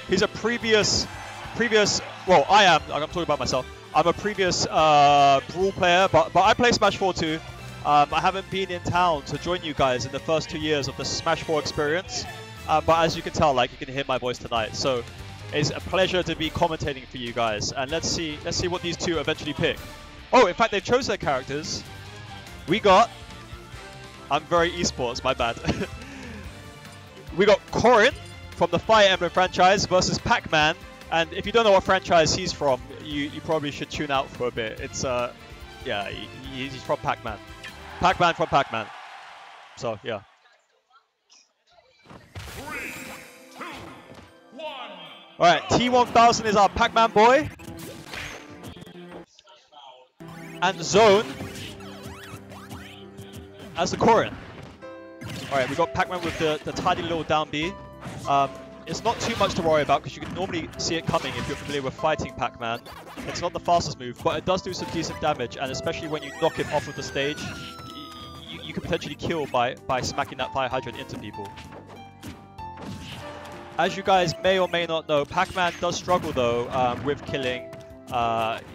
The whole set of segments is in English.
He's a previous. Well, I'm talking about myself. I'm a previous Brawl player, but I play Smash 4 too. I haven't been in town to join you guys in the first 2 years of the Smash 4 experience. But as you can tell, like, you can hear my voice tonight. So it's a pleasure to be commentating for you guys. And let's see what these two eventually pick. Oh, in fact, they've chosen their characters. We got. I'm very esports, my bad. We got Corrin from the Fire Emblem franchise versus Pac-Man. And if you don't know what franchise he's from, you probably should tune out for a bit. It's yeah, he's from Pac-Man. Pac-Man from Pac-Man. So yeah. 3, 2, 1. All right, T1000 is our Pac-Man boy, and Zone as the Corrin. All right, we got Pac-Man with the tiny little down B. It's not too much to worry about because you can normally see it coming if you're familiar with fighting Pac-Man. It's not the fastest move, but it does do some decent damage, and especially when you knock him off of the stage, you can potentially kill by smacking that fire hydrant into people. As you guys may or may not know, Pac-Man does struggle though with killing.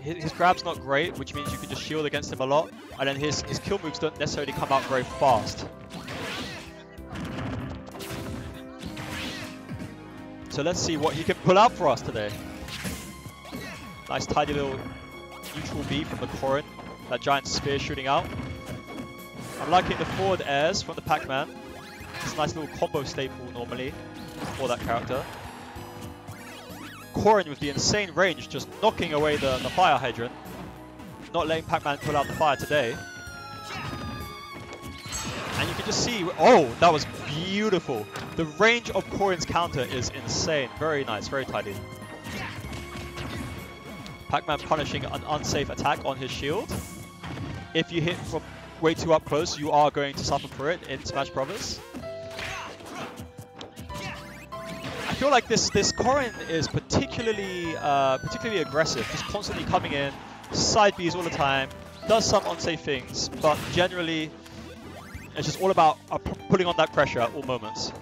His grab's not great, which means you can just shield against him a lot, and then his kill moves don't necessarily come out very fast. So let's see what he can pull out for us today. Nice tidy little neutral B from the Corrin. That giant spear shooting out. I'm liking the forward airs from the Pac-Man. It's a nice little combo staple normally for that character. Corrin with the insane range, just knocking away the fire hydrant. Not letting Pac-Man pull out the fire today. And you can just see, oh, that was beautiful. The range of Corrin's counter is insane. Very nice, very tidy. Pac-Man punishing an unsafe attack on his shield. If you hit from way too up close, you are going to suffer for it in Smash Brothers. I feel like this Corrin is particularly aggressive, just constantly coming in, side Bs all the time, does some unsafe things, but generally it's just all about putting on that pressure at all moments.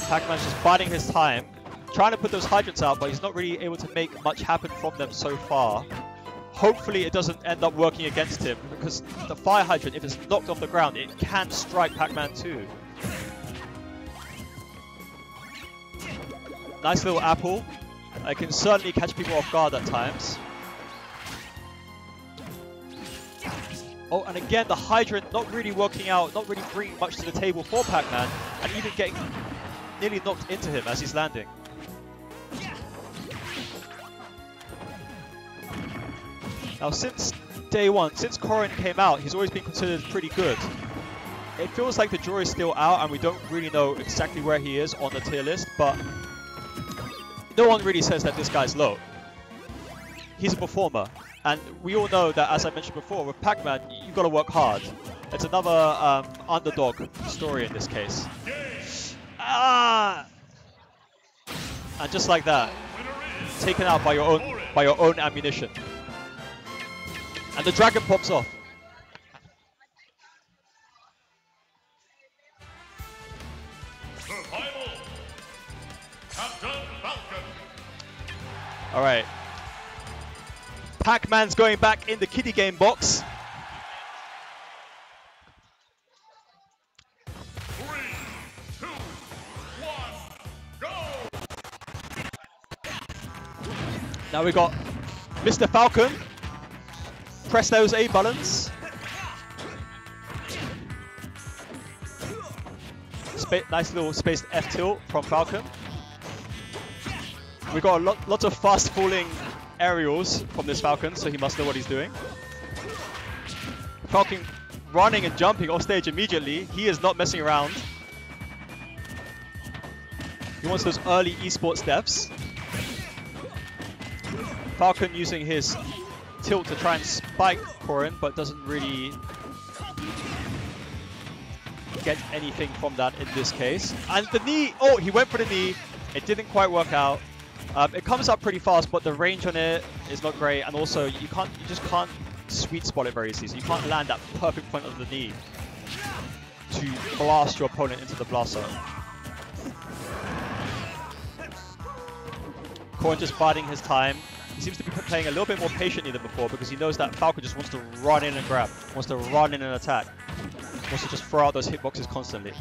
Pac-Man's just biding his time, trying to put those hydrants out, but he's not really able to make much happen from them so far. Hopefully it doesn't end up working against him, because the fire hydrant, if it's knocked off the ground, it can strike Pac-Man too. Nice little apple. I can certainly catch people off guard at times. Oh, and again, the hydrant not really working out, not really bringing much to the table for Pac-Man, and even getting nearly knocked into him as he's landing. Now, since day one, since Corrin came out, he's always been considered pretty good. It feels like the jury's still out, and we don't really know exactly where he is on the tier list, but no one really says that this guy's low. He's a performer. And we all know that, as I mentioned before, with Pac-Man, you've got to work hard. It's another underdog story in this case. Ah! And just like that, taken out by your own ammunition. And the dragon pops off. Survival. Captain Falcon. All right. Pac-Man's going back in the kiddie game box. 3, 2, 1, go! Now we got Mr. Falcon. Press those A buttons. Nice little spaced F tilt from Falcon. We got lots of fast falling aerials from this Falcon, so he must know what he's doing. Falcon running and jumping off stage immediately. He is not messing around. He wants those early esports steps. Falcon using his tilt to try and spike Corrin, but doesn't really get anything from that in this case. And the knee, oh, he went for the knee. It didn't quite work out. It comes up pretty fast, but the range on it is not great, and also you just can't sweet spot it very easily, so you can't land that perfect point of the knee. to blast your opponent into the blast zone. Corrin just biding his time. He seems to be playing a little bit more patiently than before because he knows that Falcon just wants to run in and grab, wants to run in and attack, wants to just throw out those hitboxes constantly.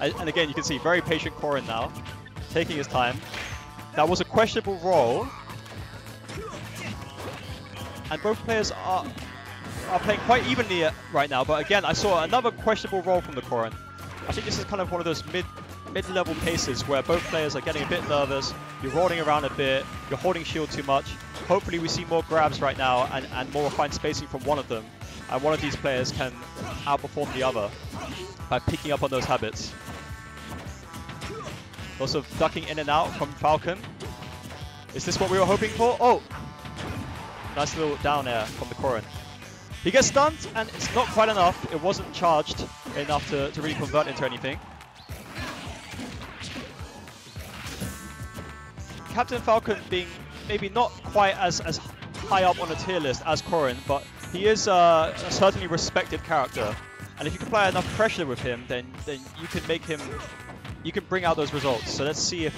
And again, you can see very patient Corrin now, taking his time. That was a questionable roll. And both players are playing quite evenly right now, but again, I saw another questionable roll from the Corrin. I think this is kind of one of those mid-level cases where both players are getting a bit nervous, you're rolling around a bit, you're holding shield too much. Hopefully we see more grabs right now and more refined spacing from one of them, and one of these players can outperform the other by picking up on those habits. Also ducking in and out from Falcon. Is this what we were hoping for? Oh! Nice little down air from the Corrin. He gets stunned, and it's not quite enough. It wasn't charged enough to really convert into anything. Captain Falcon being maybe not quite as high up on the tier list as Corrin, but he is a certainly respected character. And if you can apply enough pressure with him, then you can make him, you can bring out those results. So let's see if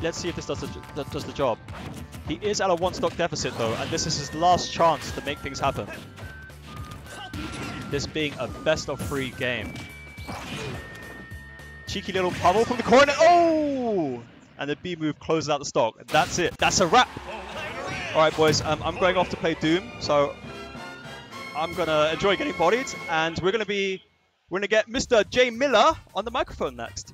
this does the job. He is at a 1-stock deficit though, and this is his last chance to make things happen. This being a best-of-3 game. Cheeky little pummel from the corner. Oh! And the B move closes out the stock. That's it. That's a wrap. All right, boys. I'm going off to play Doom, so I'm gonna enjoy getting bodied, and we're gonna get Mr. J Miller on the microphone next.